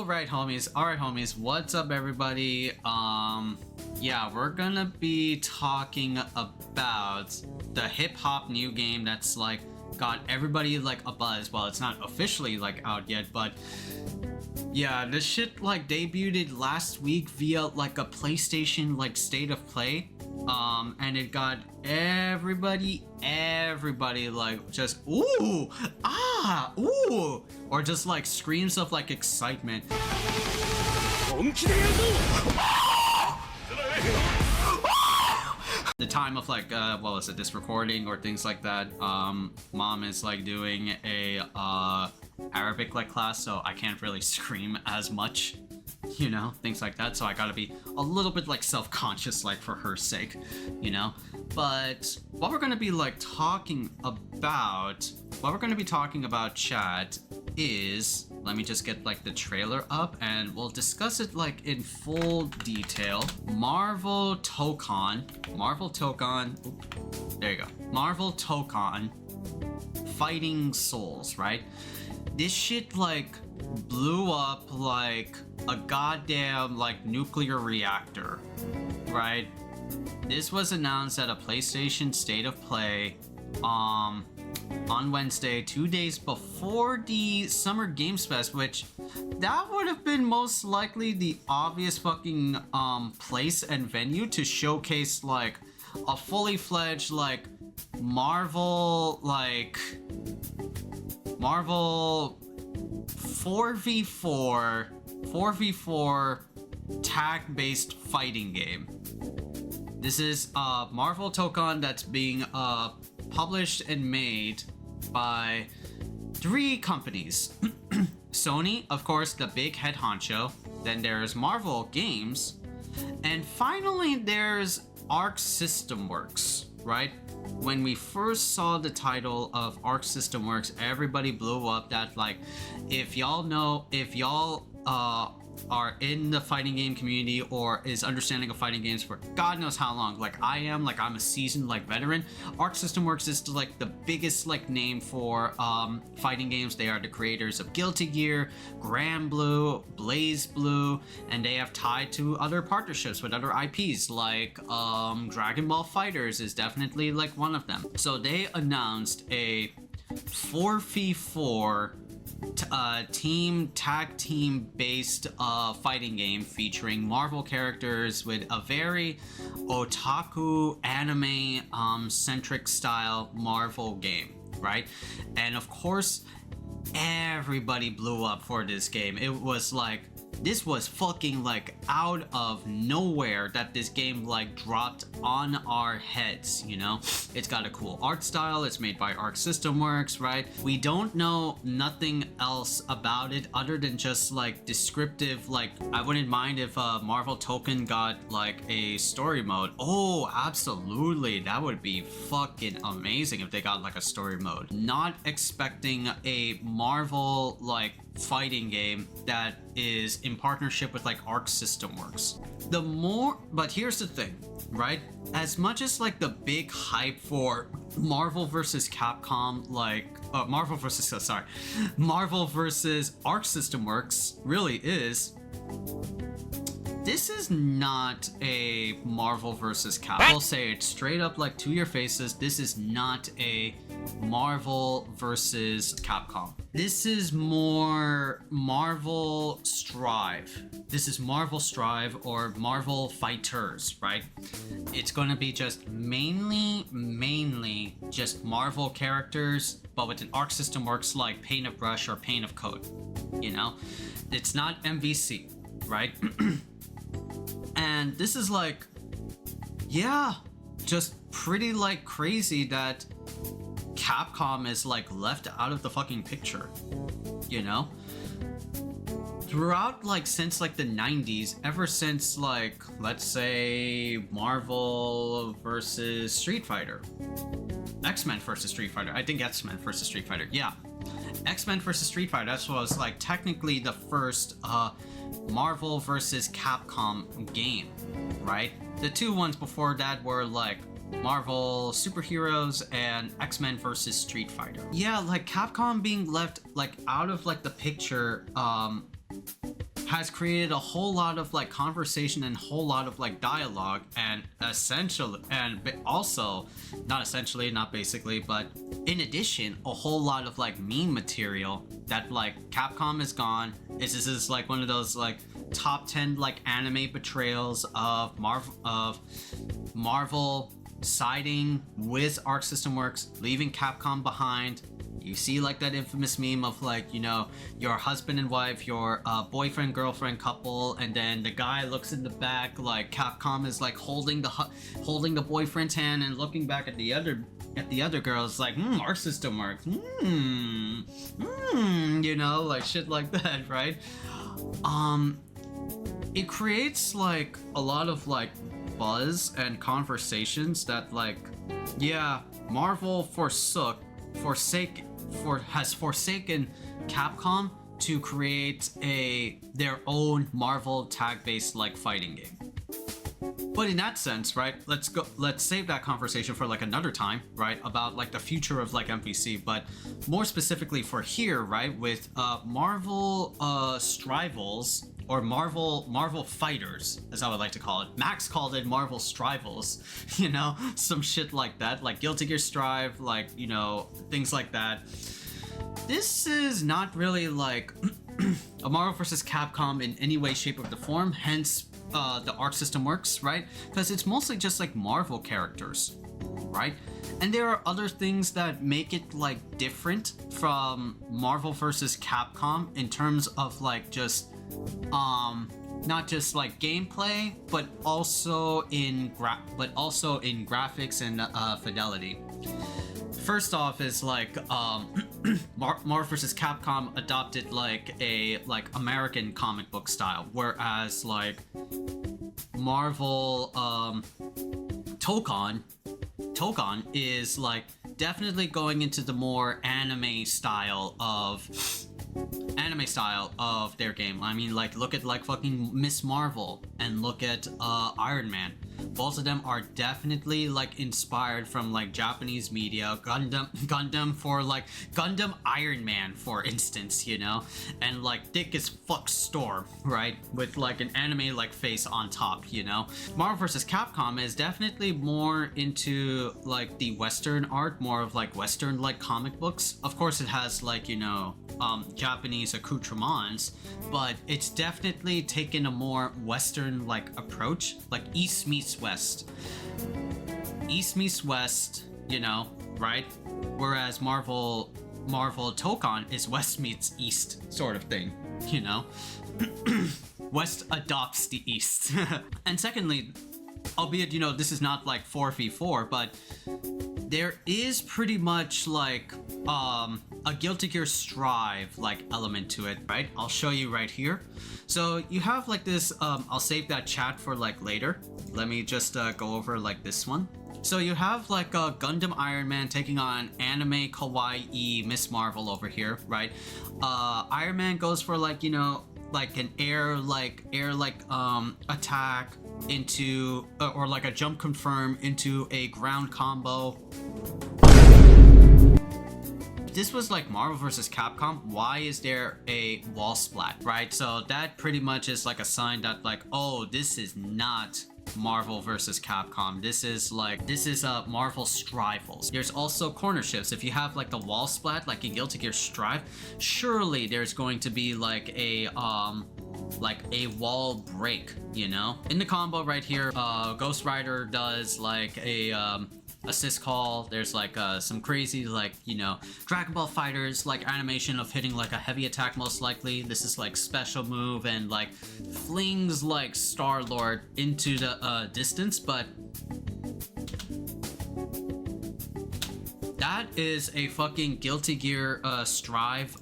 Alright homies, what's up everybody? Yeah, we're gonna be talking about the hip-hop new game that's like got everybody like a buzz. Well, it's not officially like out yet, but yeah, this shit like debuted last week via like a PlayStation like state of play. And it got everybody like just ooh, ah, ooh, or just like screams of like excitement. The time of like what was it, this recording or things like that, mom is like doing a Arabic like class, so I can't really scream as much, you know, things like that, so I gotta be a little bit like self-conscious like for her sake, you know. But what we're gonna be like talking about, chat, is, let me just get like the trailer up and we'll discuss it like in full detail. Marvel Tokon Fighting Souls, right? This shit like blew up like a goddamn like nuclear reactor, right? This was announced at a PlayStation State of Play on Wednesday, 2 days before the Summer Games Fest, which that would have been most likely the obvious fucking place and venue to showcase like a fully fledged like Marvel 4v4 tag-based fighting game. This is Marvel Tokon that's being published and made by 3 companies. Sony, of course, the big head honcho. Then there's Marvel Games, and finally there's Arc System Works, right? When we first saw the title of Arc System Works, everybody blew up that like, if y'all are in the fighting game community or is understanding of fighting games for God knows how long, like I am, like I'm a seasoned like veteran, Arc System Works is like the biggest like name for fighting games. They are the creators of Guilty Gear, Grand Blue, Blaze Blue, and they have tied to other partnerships with other IPs like Dragon Ball FighterZ is definitely like one of them. So they announced a 4v4 tag team based fighting game featuring Marvel characters with a very otaku anime centric style Marvel game, right? And of course everybody blew up for this game. It was like, this was fucking like out of nowhere that this game like dropped on our heads, you know? It's got a cool art style, it's made by Arc System Works, right? We don't know nothing else about it other than just like descriptive, like I wouldn't mind if Marvel Tokon got like a story mode. Oh, absolutely, that would be fucking amazing if they got like a story mode. Not expecting a Marvel like fighting game that is in partnership with like Arc System Works. But here's the thing, right? As much as like the big hype for Marvel versus Capcom, like Marvel versus Arc System Works really is, this is not a Marvel versus Capcom. I'll say it straight up like to your faces, this is not a Marvel versus Capcom. This is more Marvel Strive. This is Marvel Strive or Marvel Fighters, right? It's gonna be just mainly just Marvel characters, but with an Arc System Works like Paint of Brush or Paint of Code, you know? It's not MVC, right? And this is like, yeah, just pretty like crazy that Capcom is like left out of the fucking picture, you know? Throughout like since like the 90s, ever since like, let's say Marvel versus Street Fighter, X-Men versus Street Fighter, I think X-Men versus Street Fighter, yeah, X-Men versus Street Fighter, that was like technically the first Marvel versus Capcom game, right? The 2 ones before that were like Marvel Superheroes and X-Men versus Street Fighter. Yeah, like Capcom being left like out of like the picture has created a whole lot of like conversation and whole lot of like dialogue, and essentially, and also not essentially, not basically, but in addition, a whole lot of like meme material that like Capcom is gone. This is like one of those like top 10 like anime betrayals of Marvel siding with Arc System Works, leaving Capcom behind. You see like that infamous meme of like, you know, your husband and wife, your boyfriend girlfriend couple, and then the guy looks in the back like Capcom is like holding the boyfriend's hand and looking back at the other girls like, Arc System Works, you know, like shit like that, right? It creates like a lot of like buzz and conversations that like, yeah, Marvel has forsaken Capcom to create their own Marvel tag-based like fighting game. But in that sense, right, let's save that conversation for like another time, right, about like the future of like MVC, but more specifically for here, right, with Marvel STRIVALS, or Marvel Fighters, as I would like to call it. Max called it Marvel STRIVALS, you know, some shit like that, like Guilty Gear Strive, like, you know, things like that. This is not really like a Marvel vs. Capcom in any way, shape, or the form, hence the Arc System Works, right? Because it's mostly just like Marvel characters, right? And there are other things that make it like different from Marvel vs. Capcom in terms of like just not just like gameplay, but also in graphics and fidelity. First off is like Marvel vs. Capcom adopted like a American comic book style, whereas like Marvel Tokon is like definitely going into the more anime style of their game. I mean, like, look at like fucking Miss Marvel and look at Iron Man. Both of them are definitely like inspired from like Japanese media. Gundam for like Gundam Iron Man, for instance, you know, and like thick as fuck Storm, right, with like an anime like face on top, you know. Marvel vs. Capcom is definitely more into like the Western art, more of like Western like comic books. Of course, it has like, you know, Japanese accoutrements, but it's definitely taken a more Western like approach, like East meets West, you know, right? Whereas Marvel Tokon is West meets East sort of thing, you know. West adopts the East. And secondly, albeit, you know, this is not like 4v4, but there is pretty much like a Guilty Gear Strive like element to it, right? I'll show you right here. So you have like this, I'll save that chat for like later. Let me just go over like this one. So you have like a Gundam Iron Man taking on anime kawaii Miss Marvel over here, right? Iron Man goes for like, you know, like an air attack into or like a jump confirm into a ground combo. This was like Marvel vs. Capcom. Why is there a wall splat, right? So that pretty much is like a sign that like, oh, this is not Marvel vs. Capcom. This is Marvel STRIVALS. There's also corner shifts. If you have like the wall splat like in Guilty Gear Strive, surely there's going to be like a wall break, you know? In the combo right here, Ghost Rider does like a assist call. There's like some crazy like, you know, Dragon Ball Fighters like animation of hitting like a heavy attack most likely. This is like special move and like flings like Star-Lord into the distance, but that is a fucking Guilty Gear Strive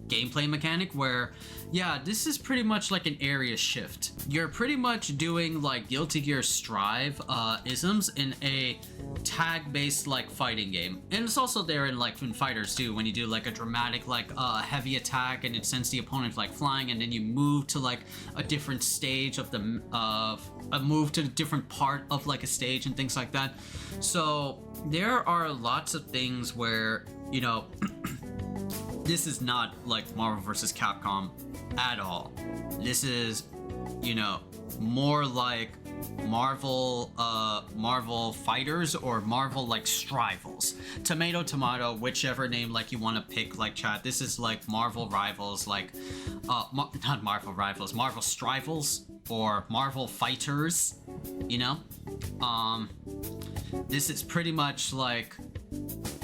gameplay mechanic where, yeah, this is pretty much like an area shift. You're pretty much doing like Guilty Gear Strive isms in a tag-based like fighting game, and it's also there in like in fighters too, when you do like a dramatic like heavy attack and it sends the opponent like flying, and then you move to like a different stage of the a move to a different part of like a stage and things like that. So there are lots of things where, you know, this is not like Marvel vs. Capcom at all. This is, you know, more like Marvel Fighters or Marvel like Strivals. Tomato, tomato, whichever name like you want to pick, like chat. This is like Marvel Rivals, like not Marvel Rivals, Marvel Strivals or Marvel Fighters, you know? This is pretty much like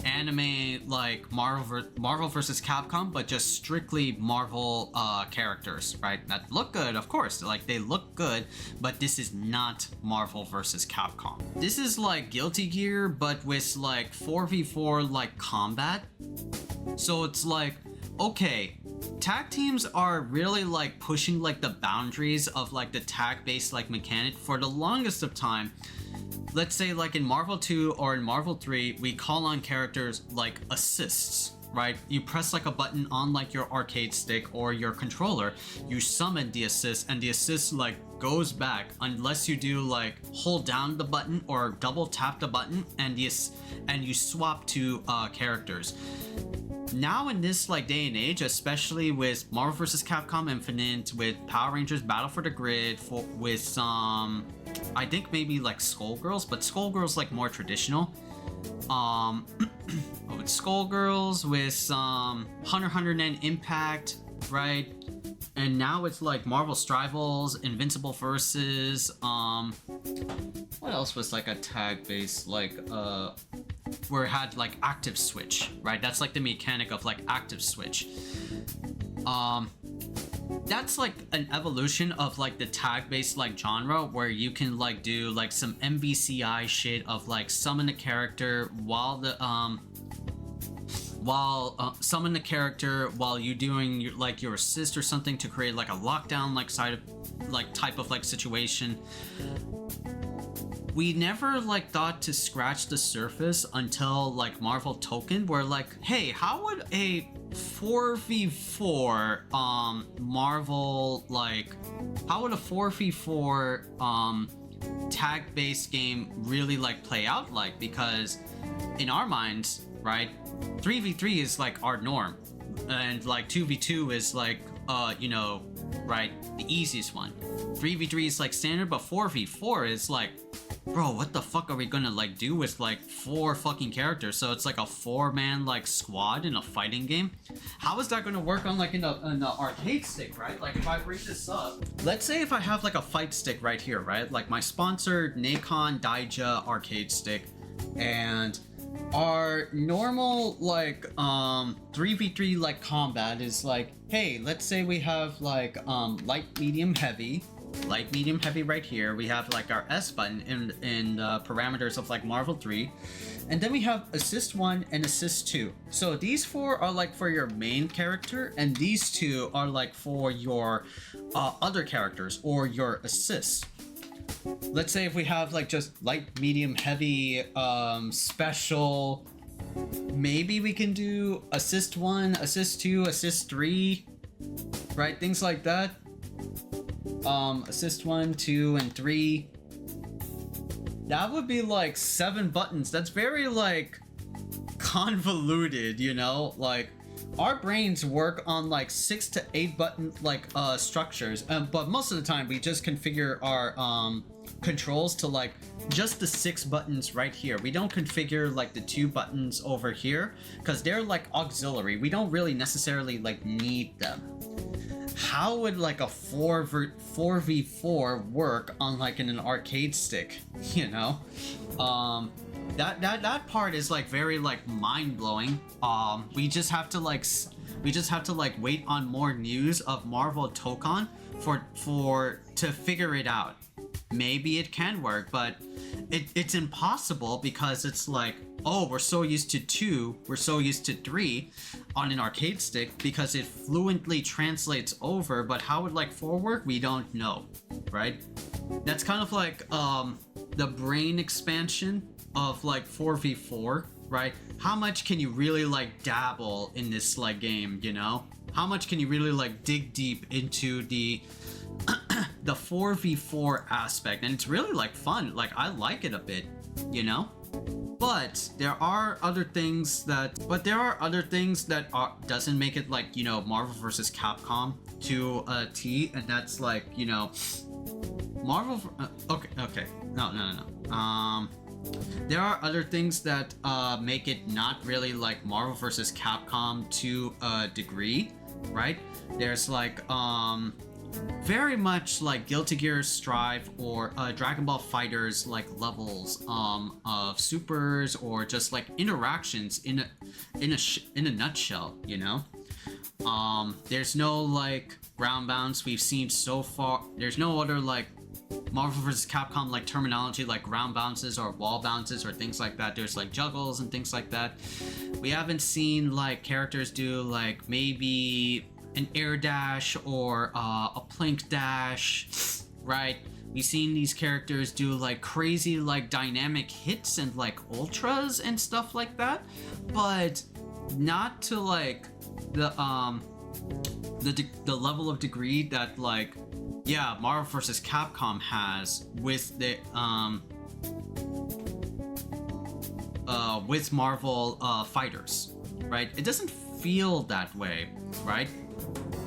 anime like Marvel vs. Capcom, but just strictly Marvel characters, right? That look good, of course, like they look good, but this is not Marvel vs. Capcom. This is like Guilty Gear, but with like 4v4 like combat. So it's like, okay, tag teams are really like pushing like the boundaries of like the tag based like mechanic for the longest of time. Let's say like in Marvel 2 or in Marvel 3, we call on characters like assists, right? You press like a button on like your arcade stick or your controller, you summon the assist, and the assist like goes back unless you do like hold down the button or double tap the button, and you swap to characters. Now in this like day and age, especially with Marvel vs. Capcom Infinite, with Power Rangers Battle for the Grid, with some, I think maybe like Skullgirls, but Skullgirls like more traditional. With Skullgirls, with Hunter x Hunter and Impact, right? And now it's like Marvel Strivals, Invincible Versus, what else was like a tag based like where it had like active switch, right? That's like the mechanic of like active switch. That's like an evolution of like the tag based like genre where you can like do like some MVCI shit of like summon a character while summon the character while you doing your assist or something to create like a lockdown like side of like type of like situation. We never like thought to scratch the surface until like Marvel Tokon, where like, hey, how would a 4v4 Marvel, like how would a 4v4 tag based game really like play out like? Because in our minds, right, 3v3 is like our norm, and like 2v2 is like you know, right, the easiest one. 3v3 is like standard, but 4v4 is like, bro, what the fuck are we gonna like do with like 4 fucking characters? So it's like a 4-man like squad in a fighting game. How is that gonna work on like in the arcade stick, right? Like if I bring this up, let's say if I have like a fight stick right here, right? Like my sponsored Nikon Daija arcade stick, and our normal like 3v3 like combat is like, hey, let's say we have like light medium heavy right here. We have like our S button in the parameters of like Marvel 3, and then we have assist 1 and assist 2. So these 4 are like for your main character, and these 2 are like for your other characters or your assists. Let's say if we have like just light, medium, heavy, special, maybe we can do assist 1, assist 2, assist 3, right? Things like that. Assist 1, 2, and 3. That would be like 7 buttons. That's very like convoluted, you know? Like our brains work on like 6 to 8 button like structures, but most of the time we just configure our controls to like just the 6 buttons right here. We don't configure like the 2 buttons over here because they're like auxiliary. We don't really necessarily like need them. How would like a 4v4 work on like in an arcade stick, you know? That part is like very like mind-blowing. We just have to like wait on more news of Marvel Tokon to figure it out. Maybe it can work, but it's impossible because it's like, oh, we're so used to 2, we're so used to 3 on an arcade stick because it fluently translates over, but how would like 4 work? We don't know, right? That's kind of like the brain expansion of like 4v4, right? How much can you really like dabble in this like game, you know? How much can you really like dig deep into the 4v4 aspect? And it's really like fun. Like I like it a bit, you know? But there are other things that doesn't make it like, you know, Marvel vs. Capcom to a T, and that's like, you know, Marvel. Okay. No. There are other things that make it not really like Marvel vs. Capcom to a degree, right? There's like very much like Guilty Gear Strive or Dragon Ball Fighters like levels of supers or just like interactions in a nutshell, you know. There's no like ground bounce we've seen so far. There's no other like Marvel vs. Capcom like terminology like ground bounces or wall bounces or things like that. There's like juggles and things like that. We haven't seen like characters do like maybe an air dash or a plank dash, right? We've seen these characters do like crazy like dynamic hits and like ultras and stuff like that, but not to like the level of degree that like, yeah, Marvel vs. Capcom has with the with Marvel fighters, right? It doesn't feel that way, right?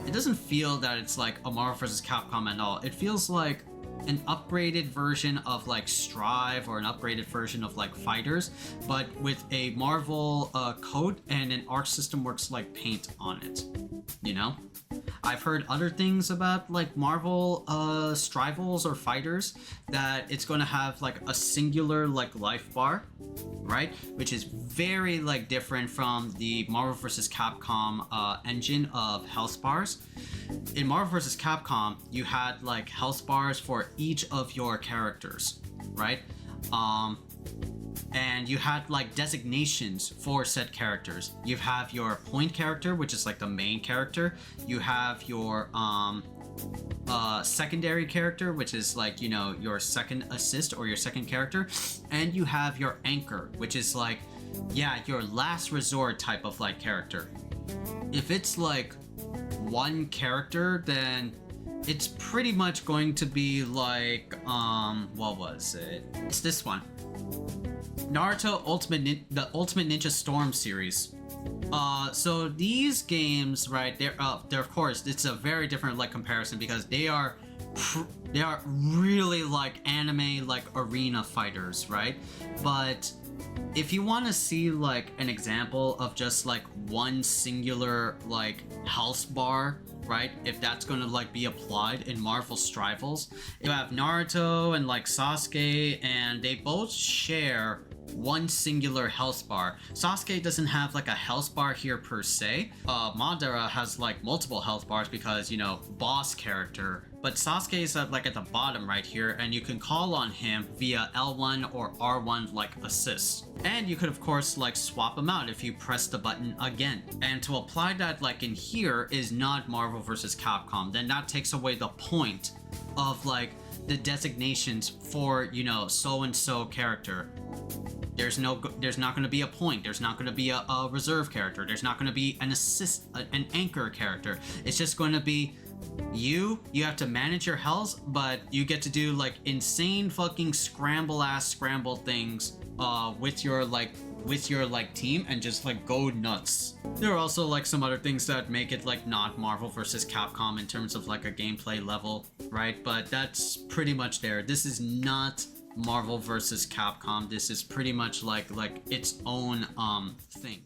It doesn't feel that it's like a Marvel vs. Capcom at all. It feels like an upgraded version of like Strive or an upgraded version of like Fighters, but with a Marvel code and an art system works like paint on it, you know? I've heard other things about like Marvel Strivals or Fighters, that it's going to have like a singular like life bar, right? Which is very like different from the Marvel vs. Capcom engine of health bars. In Marvel vs. Capcom, you had like health bars for each of your characters, right? And you had like designations for said characters. You have your point character, which is like the main character. You have your secondary character, which is like, you know, your second assist or your second character. And you have your anchor, which is like, yeah, your last resort type of like character. If it's like one character, then it's pretty much going to be like, what was it? It's this one. Naruto the Ultimate Ninja Storm series. So these games, right? They're of course it's a very different like comparison because they are really like anime like arena fighters, right? But if you want to see like an example of just like one singular like health bar, right? If that's going to like be applied in Marvel Strivals, you have Naruto and like Sasuke, and they both share one singular health bar. Sasuke doesn't have like a health bar here per se. Madara has like multiple health bars because, you know, boss character. But Sasuke is like at the bottom right here, and you can call on him via L1 or R1 like assist. And you could of course like swap him out if you press the button again. And to apply that like in here is not Marvel vs. Capcom. Then that takes away the point of like the designations for, you know, so and so character. There's not going to be a point. There's not going to be a reserve character. There's not going to be an assist, an anchor character. It's just going to be you have to manage your health, but you get to do like insane fucking scramble things with your team and just like go nuts. There are also like some other things that make it like not Marvel vs. Capcom in terms of like a gameplay level, right? But that's pretty much there. This is not Marvel vs. Capcom. This is pretty much like its own thing.